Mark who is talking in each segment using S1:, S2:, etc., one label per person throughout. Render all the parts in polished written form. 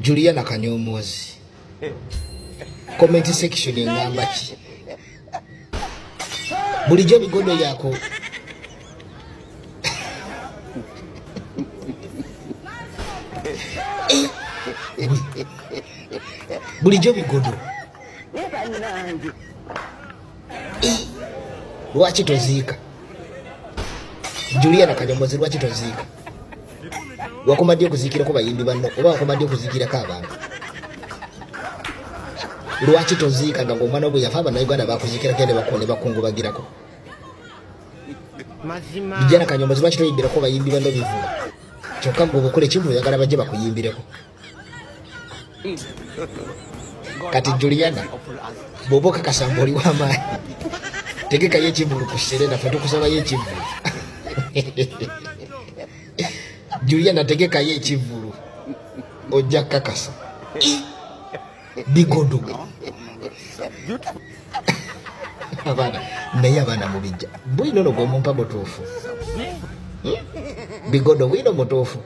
S1: Juliana Kanyomozi. Comment section engamba ki? Bulijjo bigodo yako. Bulijjo bigodo. Lwaki toziika? Juliana Kanyomozi lwaki toziika? Wakomadde okuziikirako bayimbi banno oba wakomadde okuziikirako abantu? Lwaki toziika nga ng'omwana bwe yafa Abannayuganda bakuziikirako ne bakone bakungubagirako? Juliana Kanyomozi lwaki toyimbirako bayimbi banno bivuma? Kyokka gwe obukola ekintu oyagala bajje bakuyimbireko. Kati Juliana bw'oba okakasa oli w'amaanyi tegekayo ekivulu ku kisere naffe tukusabayo ekivulu. Juliana tegekayo ekivulu ojja kakasa bigodo abaana naye abaana mubijja bwino no gwe mumpa mutuufu bigodo bwino mutuufu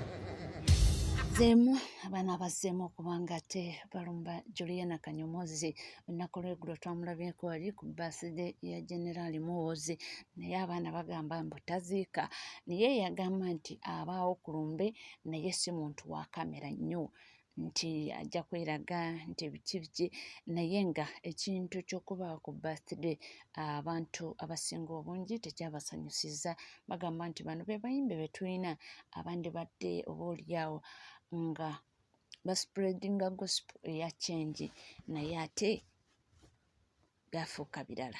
S2: zemu abaana abazzeemu okubanga te balumba Juliana Kanyomozi olunaku lw'eggulo twamulabyeko wali ku birthday ya General Muhoozi naye abaana bagamba mbu taziika naye yagamba nti abaawo kulumbe naye si muntu wa kamera nnyo nti ajja kweraga nti ebiki naye nga ekintu ky'okuba ku birthday abantu abasinga obungi tekyabasanyusiza bagamba nti bano be bayimbe be tulina abandi badde obaoliawo nga baspreadinga gospel eya change naye ate gafuuka birala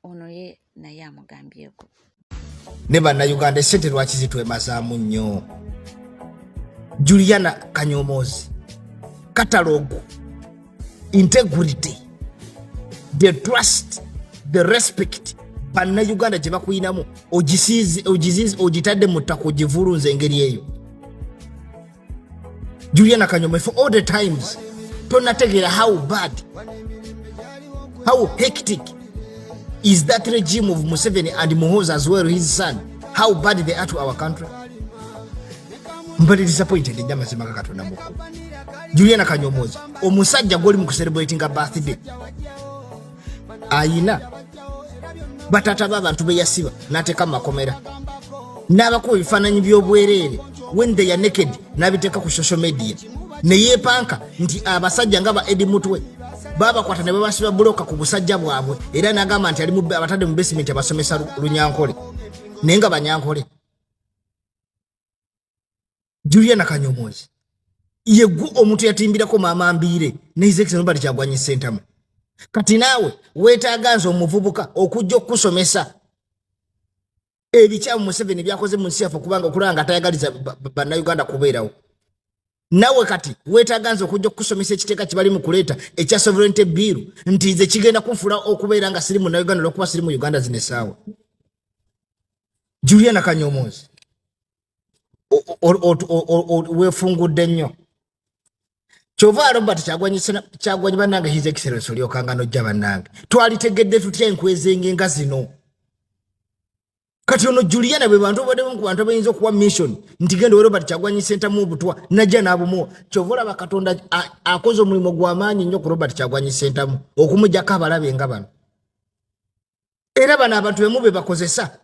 S2: ono ye naye amugambyeko.
S1: Ne Bannayuganda essente lwaki zitwemazaamu nnyo? Juliana Kanyomozi catalogue, integrity, the trust, the respect Bannayuganda gye bakuyinamu ogitadde mu ttaka ogivulunze engeri eyo. Juliana Kanyomozi for all the times tonategeera how bad, how hectic is that regime of Museveni and Muhoozi as well his son, how bad they are to our country. Mbali disappointed nnyo amazima ga Katonda mukulu. Juliana Kanyomozi omusajja gw'oli mu kucelebrating a birthday ayina batata b'abantu be yasiba n'ateeka mu makomera n'abakuba ebifaananyi by'obwereere when they are naked n'abiteeka ku social media ne yeepanka nti abasajja nga ba Eddie Mutwe babakwata ne babasiba buloka ku busajja bwabwe era n'agamba nti abatadde mu basement abasomesa Lunyankole naye nga Banyankole. Juliana Kanyomozi yeggu omuntu yatimbirako maama Mbiire ne His Excellency Robert Kyagulanyi Ssentamu. Kati naawe weetaaga nze omuvubuka okujja okusomesa ebikyamu Museveni byakoze mu nsi yaffe kubanga okulanga atayagaliza Bannayuganda kubeerawo. Nawe kati weetaaga nze okujja okusomesa ekiteeka kibali mu kuleeta ekya sovereignty bill nti nze kigenda kunfula okubeera nga siri Munnayuganda olw'okuba siri mu Uganda zino essaawa. Juliana Kanyomozi weefungudde nnyo. Kyova Robert Kyagulanyi bannange His Excellency olyokanga n'ojja bannange twalitegedde tutya enkwezenge nga zino. Kati ono Juliana bwe bantu bademu ku bantu abayinza okuwa mission nti genda Robert Kyagulanyi Ssentamu obutwa najja n'abumu. Kyova olaba Katonda akoze omulimu gw'amaanyi nnyo ku Robert Kyagulanyi Ssentamu okumugyako abalabe nga bano. Era bano abantu bemu be bakozesa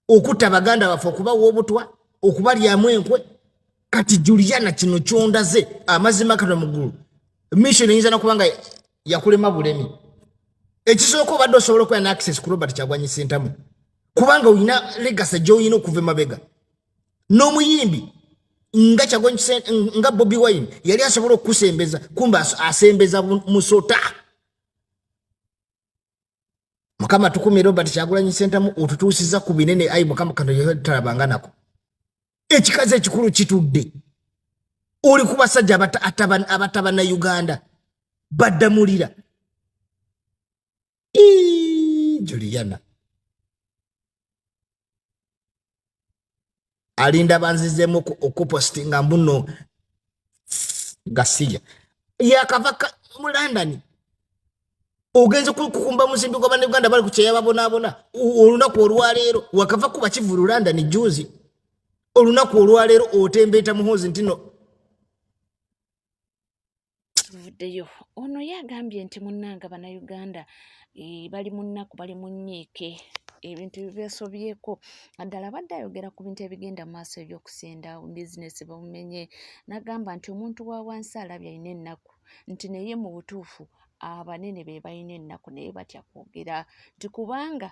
S1: okutta baganda baffe okubawa obutwa okubalyamu enkwe. Kati Juliana kino kyondaze amazima Katonda muggulu mission eyinza n'okuba nga yakulema bulemi. Ekisooka obadde osobola okuba na access ku Robert Kyagulanyi Ssentamu kubanga olina legacy gy'olina okuva emabega. N'omuyimbi nga Kyagulanyi nga Bobi Wine yali asobola okukusembeza kumbe asembeza musota. Mukama tukumye Robert Kyagulanyi Ssentamu otutuusiza ku binene ayi Mukama Katonda talabanga nako. Ekikaze ekikulu kitudde oli ku basajja abataba Uganda baddamulira. Juliana alinda banzizeemu okupostinga mbuno Gasiya yakava mu London ogenze kukumba musimbi kwa Bannayuganda bali ku kyeya babonaabona olunaku olwaleero wakava kuba kivulu London juzi. Olunaku olwaleero otembeeta Muhoozi ntino
S2: tuvuddeyo ono yagambye nti munnanga bannayuganda bali mu nnaku bali mu nnyiike ebintu byesobyeko naddala badde ayogera ku bintu ebigenda mu maaso ebyokusenda bizinesi bamumenye n'agamba nti omuntu wa wansi alabye alina ennaku nti naye mu butuufu abanene be balina ennaku naye batya kwogera nti kubanga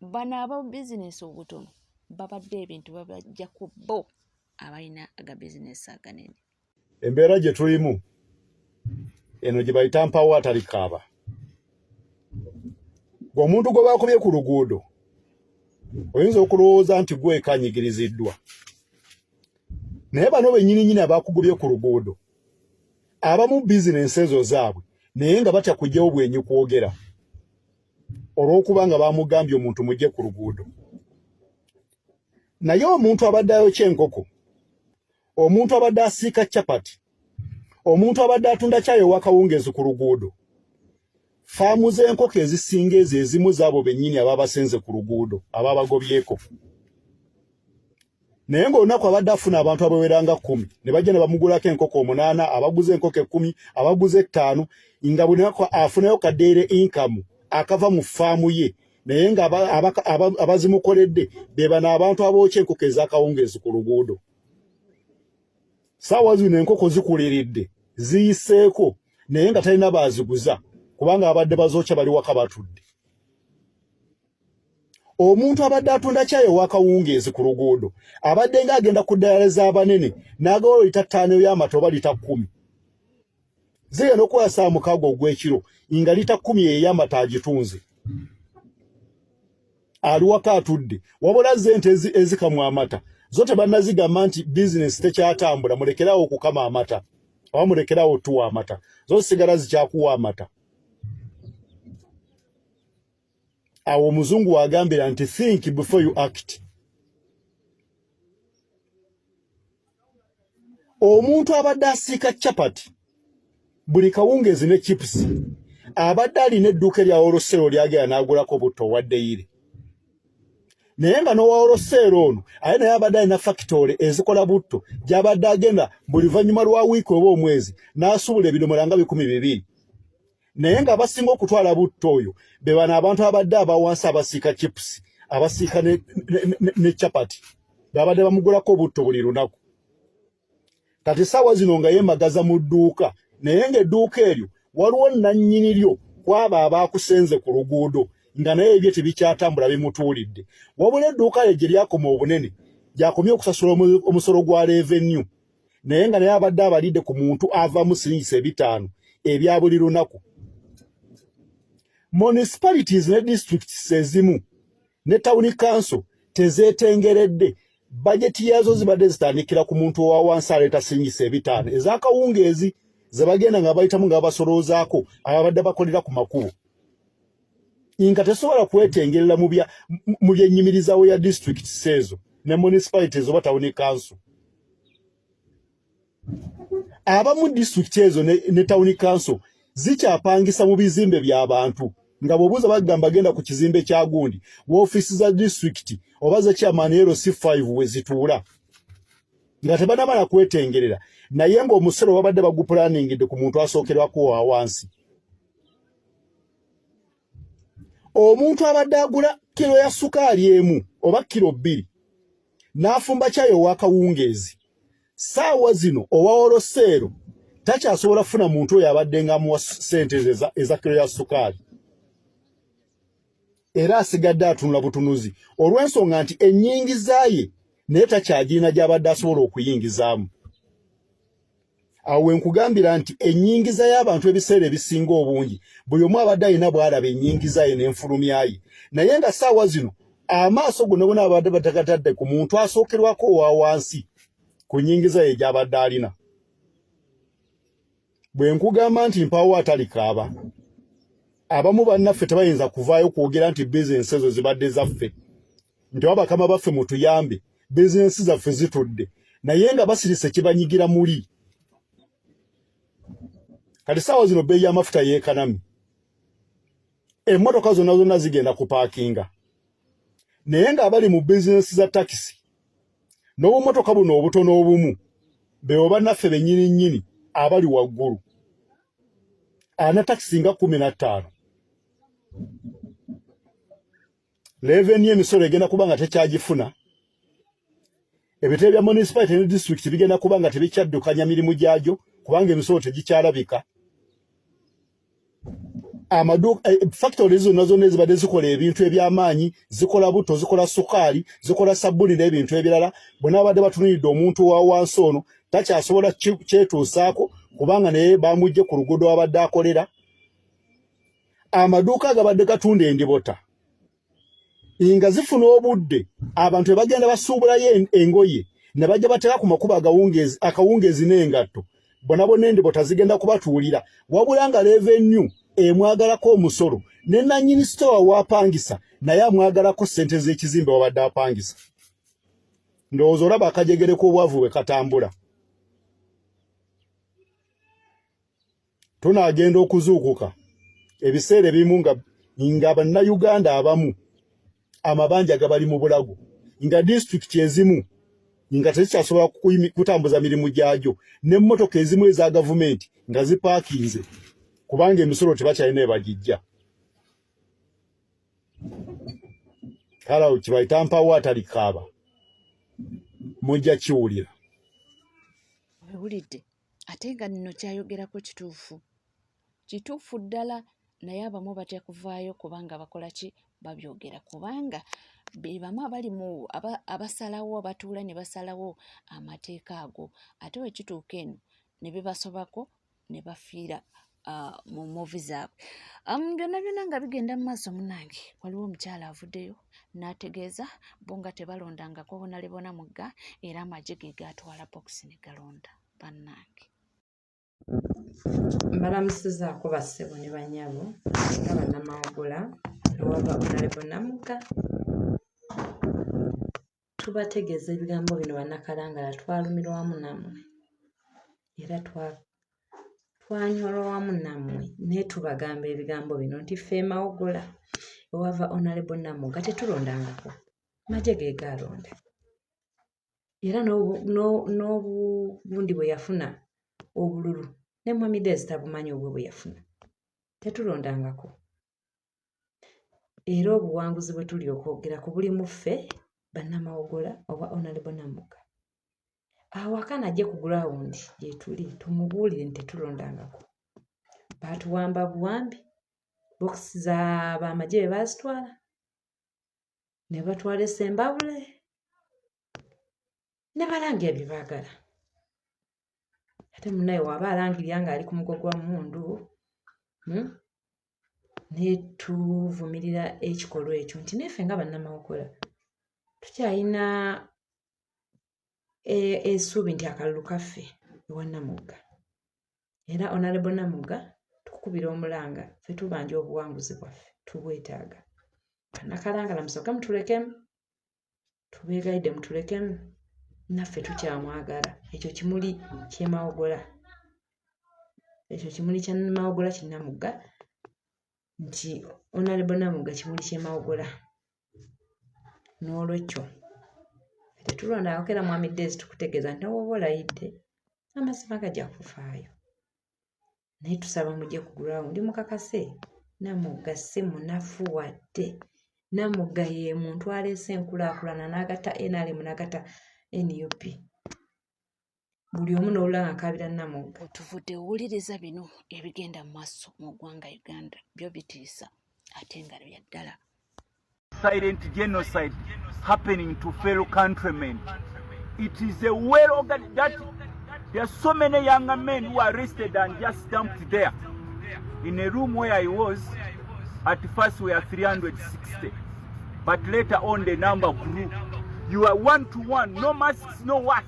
S2: bano aba bizinesi obutono babadde ebintu babajja ku bo abalina aga bizinesi aganene.
S3: Embeera gye tulimu eno gye bayita mpawo atalikaaba. Omuntu gwe bakubye ku luguudo oyinza okulowooza nti gwe ekanyigiriziddwa, naye bano bennyini abakugubye ku luguudo abamu bizinensi ezo zaabwe naye nga batya kujjawo bwenyi kwogera olw'okuba nga bamugambye omuntu mujje ku luguudo. Naye omuntu abadde ayokya enkoko, omuntu abadde asiika capati, omuntu abadde atunda caayi ow'akawungeezi ku luguudo, faamu z'enkoko ezisinga ezo ezimu zaabo bennyini ababasenze ku luguudo ababagobyeko. Naye ng'olunaku abadde afuna abantu abaweranga 10 ne bajja ne bamugulako enkoko 8, abaguze enkoko 10, abaguze 5, nga buli lunaku afunayo kadeere income akava mu faamu ye, naye nga abazimukoledde be bano abantu abookya enkoko ez'akawungeezi ku luguudo. Saawa zino enkoko zikuliridde ziyiseeko naye nga talina baaziguza kubanga abadde bazookya bali waka batudde. Omuntu abadde atunda caayi ow'akawungeezi ku luguudo abadde nga agenda ku ddaala z'abanene n'agawo lita 5 y'amata oba lita 10 zigenda okuwa saa 6 ogw'ekiro nga lita 10 ey'amata agitunze ali waka atudde, wabula zente ezikamu amata zo tebannazigamba nti bizinesi tekyatambula mulekerawo okukama amata oba mulekerawo otuwa amata, zo sigala zikyakuwa amata. Awo omuzungu wagambira nti think before you act. Omuntu abadde asiika capati buli kawungeezi ne chips abadde alina edduuka erya Olosero lyagera n'agulako butto waddeyire. Naye nga n'owa Olosero ono aye naye abadde alina factory ezikola butto gy'abadde agenda buli luvannyuma lwa wiiki oba omwezi n'asuubula ebidomola nga 200. Naye nga abasinga okutwala butto oyo be bano abantu abadde abawansi abasiika chips abasiika ne chapati babadde bamugulako butto buli lunaku. Kati saawa zino nga yemagaza mu dduuka, naye ng'edduuka eryo waliwo nannyini lyo kwaba abaakusenze ku luguudo nga naye ebyo tebikyatambula bimutuulidde. Wabula edduuka lye gye lyakoma obunene gyakomye okusasula omusolo gwa revenue, naye nga naye abadde abalidde ku muntu avamu siringisa 5 ebya buli lunaku. Municipalities ne districts ezimu ne town council tezeetengeredde bajeti yazo zibadde zitandikira ku muntu owa wansi aleeta siringisa 5 ez'akawungeezi ze bagenda nga bayitamu nga basoloozaako ababadde bakolera ku makubo. Nga tesobola kwetengerera mu byennyimirizawo ya districts ezo ne municipalities oba town council. Abamu district ezo ne town council zikyapangisa mu bizimbe by'abantu nga bwobuuza bagamba genda ku kizimbe kya gundi woofiisi za district oba za chairman LC5 we zituula nga tebanamala kwetengerera, naye ng'omusolo babadde baguplaningidde ku muntu asookerwako wa wansi. Omuntu abadde agula kilo ya sukaali emu oba kilo 2 n'afumba caayi ow'akawungeezi, saawa zino owa Olosero takyasobola kufuna muntu oyo abadde nga amuwa ssente eza kilo ya sukaali, era asigadde atunula butunuzi olw'ensonga nti ennyingiza ye naye takyagirina gy'abadde asobola okuyingizaamu. Awo we nkugambira nti ennyingiza y'abantu ebiseera ebisinga obungi buli omu abadde alina bw'alaba ennyingiza ye n'enfulumya ye, naye nga saawa zino amaaso gonna abadde batagatadde ku muntu asookerwako owa wansi ku nnyingiza ye gy'abadde alina. Bwe nkugamba nti mpawo atalikaaba, abamu bannaffe tebayinza kuvaayo kwogera nti bizinesi ezo zibadde zaffe, nti wabakama baffe mutuyambe, bizinesi zaffe zitudde, naye nga basirise kibanyigira muli. Kati saawa zino bbeeyi y'amafuta yeekanami, emmotoka zonna zigenda kupaakinga, naye ng'abali mu bizinesi za takisi n'obumotoka buno obutono obumu beebo bannaffe bennyini abali waggulu. ana taxi nga 15 revenue emisolo egenda kubanga tekyagifuna ebitebe bya municipality ne district bigenda kubanga tebikyaddukanya mirimu gyagyo kubanga emisolo tegikyalabika amaduka factories nazo nezibadde zikola ebintu ebyamaanyi zikola buto zikola sukali zikola sabuni n'ebintu ebirala bonna abadde batunulidde omuntu wa wansi ono takyasobola kyetuusaako kubanga naye bamujje ku luguudo abadde akolera amaduuka agabadde gatunda endibota nga zifuna obudde abantu bagenda basuubulayo engoye ne bajja batera ku makuba akawungezi n'engatto bonna endibota zigenda kubatuulira wabula nga revenue emwagalako omusolo ne nannyini store wapangisa naye amwagalako ssente z'ekizimbe wabadde apangisa ndowooza olaba akajegereko obwavu bwe katambula tunaagenda okuzuukuka ebiseera ebimu nga bannayuganda abamu amabanja gabali mu bulago nga district ezimu nga tekyasobola kutambuza mirimu gyagyo n'emmotoka ezimu eza gavumenti nga zipaakinze kubanga emisolo tebakyalina ebagijja kalawo kibayita mpawo atalikaaba mujja kiwulira
S2: wewulidde ate nga nno kyayogerako kituufu ddala naye abamu batya kuvaayo kubanga bakola ki babyogera kubanga be bamu abali mu abasalawo batuula ne basalawo amateeka ago ate wekituuka eno ne bibasobako ne bafiira mu movi zaabwe byonna nga bigenda mu maaso munange waliwo omukyala avuddeyo n'ategeeza bo nga tebalondangako Honorable Namugga era amagye ge gaatwala bokisi ne galonda bannange
S4: mbalamusizaako bassebo ne bannyabo nga bannamawogula ewava Honorable Namugga tubategeeza ebigambo bino bannakalangala twalumirwa wamu nammwe era twanyolwa wamu nammwe naye tubagamba ebigambo bino nti ffe Mawogula ewava Honorable Namugga tetulondangako magye ge gaalonda era n'obundi bwe yafuna obululu ne Mwami Daisy tabumanyi obwe bwe yafuna tetulondangako era obuwanguzi bwe tuli okwogera ku buli mu ffe bannamawogula oba Honorable Namugga awakana ajje ku gurawundi gye tuli tumubuulire nti tetulondangako baatuwamba buwambi bokisi z'abamagye be baazitwala ne batwala essembabule ne balangira bye baagala ate munnaye waba alangirira ng'ali ku mugo gwa mmundu ne tuvumirira ekikolwa ekyo nti neffe nga bannamawogula tukyalina essuubi nti akalulu kaffe ewa Namugga era Honorable Namugga tukukubira omulanga ffe tubanja obuwanguzi bwaffe tubwetaaga bannakalangala musooke mutulekemu tubeegayidde mutulekemu naffe tukyamwagala ekyo kimuli ky'Emawogula ekyo kimuli kya Mawogula kinnamugga nti Honorable Namugga kimuli ky'Emawogula n'olwekyo tetulondangako era Mwami Daisy tukutegeeza nti woba olayidde amazima gajja kufaayo naye tusaba mujje ku gurawundi mukakase Namugga si munafu wadde Namugga ye muntu aleese enkulaakulana n'agatta NRM n'agatta NUP buli omu n'olula nga nkabira Namugga
S2: otuvudde owuliriza bino ebigenda mu maaso mu ggwanga Uganda byo bitiisa ate nga bya ddala
S5: silent genocide happening to fellow countrymen. It is a well organized that there are so many young men who are arrested and just dumped there. In a room where I was, at first we are 360, but later on the number grew. You are 1-to-1, no masks, no what.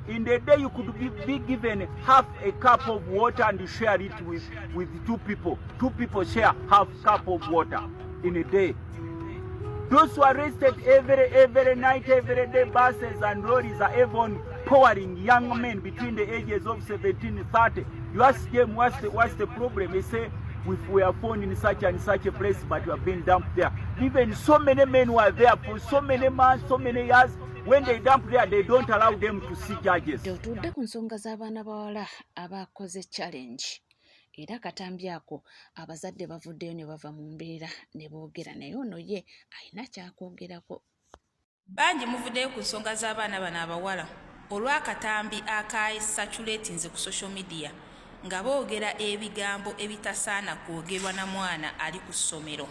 S5: In the day you could be given half a cup of water and share it with two people. Two people share half cup of water in a day. Those who are arrested every night, every day, buses and lorries are even powering young men between the ages of 17 and 30. You ask them what's the problem, they say we are found in such and such a place, but you have been dumped there. Even so many men who are there for so many months, so many years, when they dump there, they don't allow them to see judges.
S2: Tutudde ku nsonga z'abaana bawala abakoze challenge era akatambi ako abazadde bavuddeyo ne bava mu mbeera ne boogera naye ono ye alina kyakwogerako.
S6: Bangi muvuddeyo ku nsonga z'abaana bano abawala olw'akatambi akasatulatinze ku social media nga boogera ebigambo ebitasaana kwogerwa na mwana ali ku ssomero,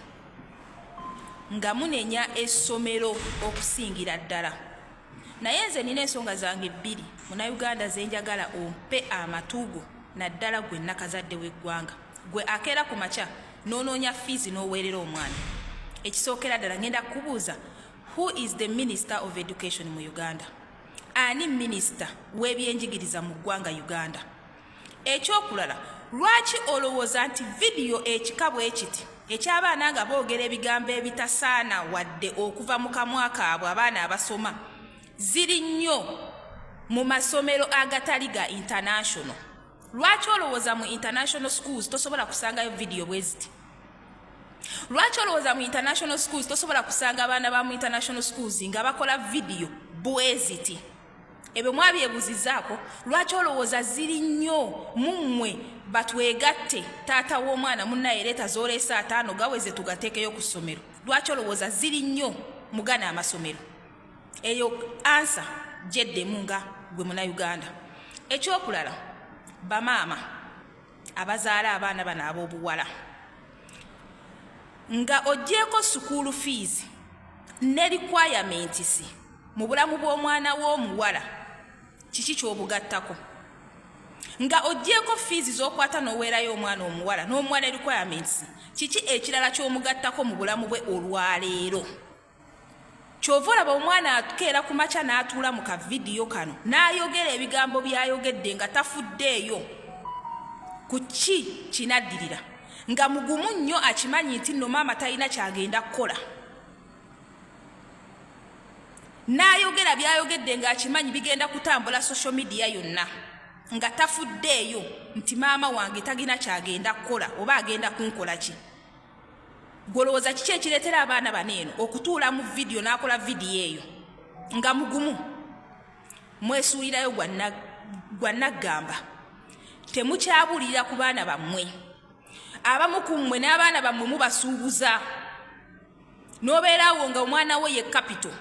S6: nga munenya essomero okusingira ddala. Naye nze nina ensonga zange bbiri Munnayuganda ze njagala ompe amatugo naddala gwe nakazadde w'eggwanga, gwe akeera ku makya n'onoonya fiizi n'oweerera omwana. Ekisookera ddala ngenda kubuuza, who is the Minister of Education mu Uganda? Ani minisita w'ebyenjigiriza mu ggwanga Uganda? Ekyokulala, lwaki olowooza nti vidiyo ekika bwe kiti eky'abaana nga boogera ebigambo ebitasaana wadde okuva mu kamwa kaabwe abaana abasoma ziri nnyo mu masomero agatali ga international? Lwaki olowooza mu international schools tosobola kusangayo vidiyo bwe ziti? Lwaki olowooza mu international schools tosobola kusanga abaana ba mu international schools nga bakola vidiyo bwe ziti? Ebyo mwabyebuzizaako, lwaki olowooza ziri nnyo mummwe batwegatte taata w'omwana munnaye leeta z'oleesa 5 gaweze tugateekeyo ku ssomero? Lwaki olowooza ziri nnyo mu gana amasomero? Eyo ansa gyeddemu nga gwe Munnayuganda. Ekyokulala, bamaama abazaala abaana bano ab'obuwala, nga oggyeko school fees ne requirements mu bulamu bw'omwana w'omuwala, kiki ky'obugattako? Nga oggyeko fees z'okwata n'oweerayo omwana omuwala n'omwana requirements, kiki ekirala ky'omugattako mu bulamu bwe olwaleero? Kyova olaba omwana akeera ku makya n'atuula mu kavidiyo kano n'ayogera ebigambo by'ayogedde nga tafuddeeyo ku ki kinaddirira, nga mugumu nnyo akimanyi nti nno maama talina kyagenda kukola, n'ayogera by'ayogedde ng'akimanyi bigenda kutambula social media yonna, nga tafuddeeyo nti maama wange tagina kyagenda kukola oba agenda kunkola ki? Golowooza kiki ekireetera abaana bano eno okutuula mu vidiyo n'akola vidiyo eyo nga mugumu? Mwesuulirayo gwa naggamba, temukyabulira ku baana bammwe. Abamu ku mmwe n'abaana bammwe mubasuubuza, n'obeerawo nga omwana we ye capital,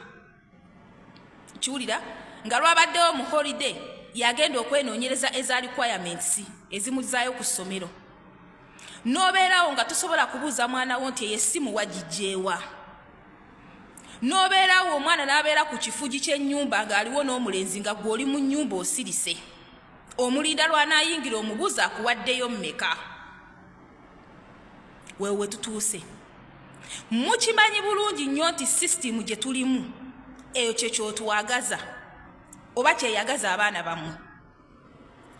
S6: kiwulira nga lwabaddewo mu holiday yagenda okwenoonyereza eza requirements ezimuzaayo ku ssomero, n'obeerawo nga tosobola kubuuza mwana wo nti ey'essimu wagijjeewa, n'obeerawo omwana n'abeera ku kifugi ky'ennyumba ng'aliwo n'omulenzi nga gw'oli mu nnyumba osirise, omulinda lw'anaayingira omubuuza akuwaddeyo mmeka. Wewe tutuuse mukimanyi bulungi nnyo nti system gye tulimu eyo kye kyotwagaza oba kyeyagaza abaana bammwe.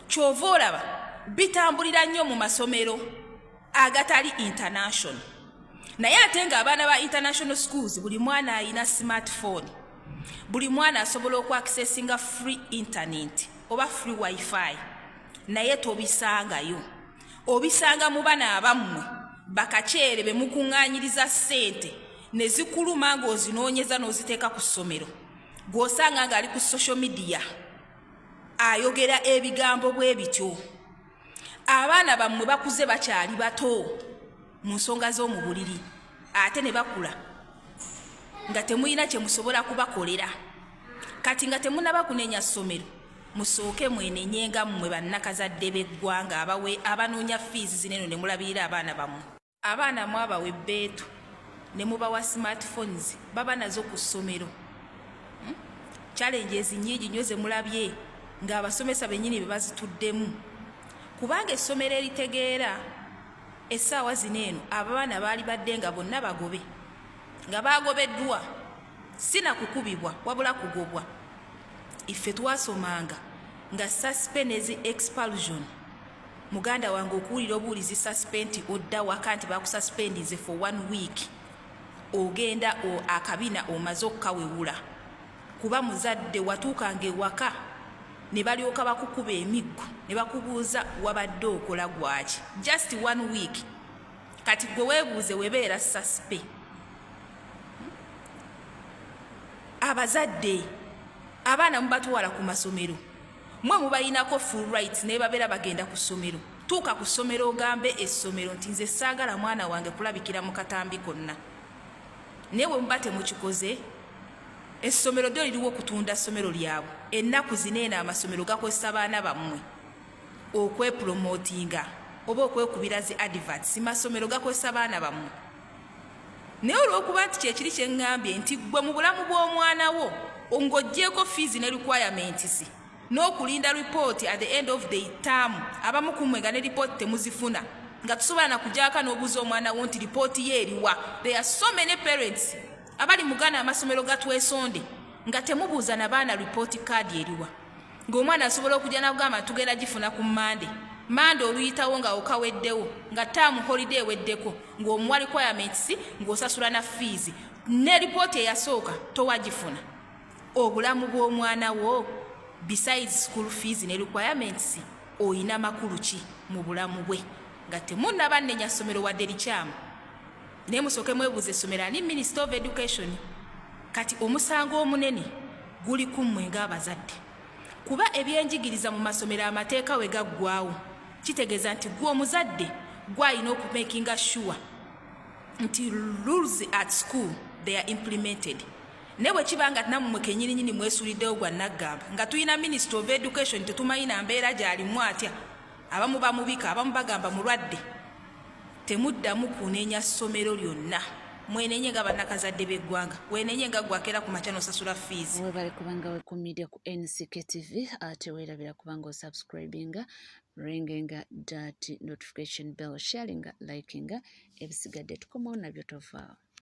S6: Kyova olaba bitambulira nnyo mu masomero agatali international, naye ate ng'abaana ba international schools buli mwana alina smartphone, buli mwana asobola okwakisesinga free internet oba free wifi, naye tobisangayo. Obisanga mu bana abammwe bakaceere be mukuŋŋaanyiriza ssente ne zikuluma ng'ozinoonyeza n'oziteeka ku ssomero, gw'osanga ng'ali ku social media ayogera ebigambo bwe bityo. Abaana bammwe bakuze bakyali bato mu nsonga z'omu buliri, ate ne bakula nga temulina kye musobola kubakolera. Kati nga temunaba kunenya ssomero, musooke mwenenyenga mmwe bannakazadde b'eggwanga abanoonya fiizi zineno ne mulabirira abaana bammwe. Abaana mwabawa ebbeetu ne mubawa smartphones baba nazo ku ssomero. Challenges nnyingi nnyo ze mulabye ng'abasomesa bennyini be bazituddemu, kubanga essomero eritegeera essaawa zino eno abaana baali badde nga bonna bagobe, nga baagobeddwa si na kukubibwa wabula kugobwa. Iffe twasomanga nga suspend expulsion, muganda wange okuwulira obuulizi suspend odda waka nti bakususpendinze for 1 week, ogenda akabina omaze okukawewula kuba muzadde watuukanga ewaka ne balyoka bakukuba emiggo ne bakubuuza wabadde okola gwaki. Just 1 week. Kati gwe weebuuze webeera suspe. Abazadde abaana mubatuwala ku masomero mwe mubayinako full rights ne babeera bagenda ku ssomero tuuka ku ssomero ogambe essomero nti nze saagala mwana wange kulabikira mu katambi konna naye bwe muba temukikoze essomero lyo liriwo okutunda ssomero lyabwe ennaku zineena amasomero gakozesa baana bammwe okwepromotinga oba okwekubira zi adverts masomero gakozesa baana bammwe naye olw'okuba nti kyekiri kyeŋŋambye nti gwe mu bulamu bw'omwana wo ng'oggyeko fees ne requirements n'okulinda report at the end of the term abamu kumwe nga ne report temuzifuna nga tusobola na kujaaka n'obuuza omwana wo nti report ye eriwa. There are so many parents abali mugana amasomero gatwesonde nga temubuuza na baana report card eriwa ng'omwana asobola okujja n'akugamba tugenda gifuna ku mande oluyitawo nga okaweddewo nga term holiday eweddeko ng'omuwa requirements ng'osasula na fees ne report eyasooka towagifuna. Obulamu bw'omwana wo besides school fees ne requirements oyina makulu ki mu bulamu bwe nga temunnaba nnenya ssomero wadde likyamu naye musooke mwebuuza essomero ani Minister of Education. Kati omusango omunene guli ku mmwe ng'abazadde kuba ebyenjigiriza mu masomero amateeka we gaggwaawo kitegeeza nti gwe omuzadde gw'alina okumakinga sure nti rules at school they are implemented. Ne bwe kiba nga nammwe kennyininyini mwesuuliddewo gwa naggamba nga tulina Minister of Education tetumayina mbeera gy'alimu atya abamu bamubika abamu bagamba mulwadde temuddamu kuneenya ssomero lyonna mwenenye nga bannakazadde b'eggwanga wenenye nga gwakera ku makya n'osasula fees.
S2: Webale kubanga wekumidde ku NCK TV ate weerabira kubanga osubscribinga ringinga that notification bell sharinga likinga ebisigadde tukomawo nabyo tovaawo.